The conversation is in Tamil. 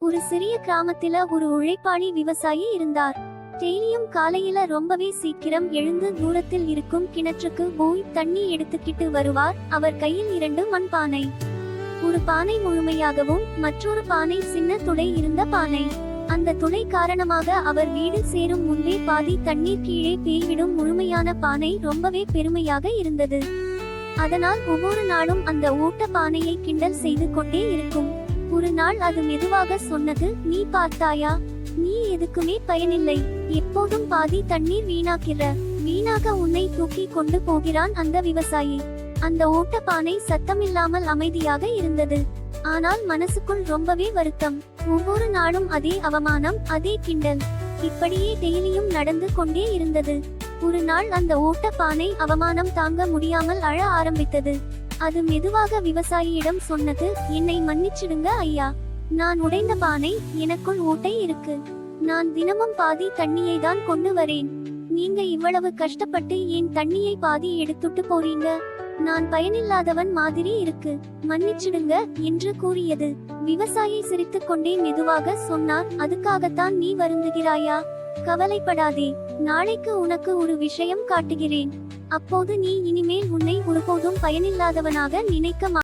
ஒரு சிறிய கிராமத்துல ஒரு உழைப்பாளி விவசாயி இருந்தார். டெய்லியும் காலையில ரொம்பவே சீக்கிரம் எழுந்து தூரத்தில் இருக்கும் கிணற்றுக்கு போய் தண்ணி எடுத்துக்கிட்டு வருவார். அவர் கையில் 2 மண் பானை, ஒரு பானை முழுமையாகவும் மற்றொரு பானை சின்ன துளை இருந்த பானை. அந்த துளை காரணமாக அவர் வீடு சேரும் முன்பே பாதி தண்ணீர் கீழே பேய்விடும் முழுமையான பானை ரொம்பவே பெருமையாக இருந்தது. அதனால் ஒவ்வொரு நாளும் அந்த ஓட்ட பானையை கிண்டல் செய்து கொண்டே இருக்கும். ஒரு நாள் அது மெதுவாக சொன்னது, நீ பார்த்தாயா, நீ எதுக்குமே பயனில்லை, எப்போதும் பாதி தண்ணீர் வீணாக உன்னை தூக்கி கொண்டு போகிறான் அந்த விவசாயி. அந்த ஓட்ட பானை சத்தமில்லாமல் அமைதியாக இருந்தது. ஆனால் மனசுக்குள் ரொம்பவே வருத்தம். ஒவ்வொரு நாளும் அதே அவமானம், அதே கிண்டல், இப்படியே டெய்லியும் நடந்து கொண்டே இருந்தது. ஒரு நாள் அந்த ஓட்ட பானை அவமானம் தாங்க முடியாமல் அழ ஆரம்பித்தது. அது மெதுவாக விவசாயியிடம் சொன்னது, என்னை மன்னிச்சிடுங்க ஐயா, நான் உடைந்த பானை, எனக்குள் ஓட்டை இருக்கு, நான் தினமும் பாதி தண்ணியை தான் கொண்டு வரேன், நீங்க இவ்வளவு கஷ்டப்பட்டு என் தண்ணியை பாதி எடுத்துட்டு போறீங்க, நான் பயனில்லாதவன் மாதிரி இருக்கு, மன்னிச்சிடுங்க என்று கூறியது. விவசாயி சிரித்துக் கொண்டே மெதுவாக சொன்னார், அதுக்காகத்தான் நீ வருந்துகிறாயா, கவலைப்படாதே, நாளைக்கு உனக்கு ஒரு விஷயம் காட்டுகிறேன், அப்போது நீ இனிமேல் உன்னை ஒருபோதும் பயனில்லாதவனாக நினைக்க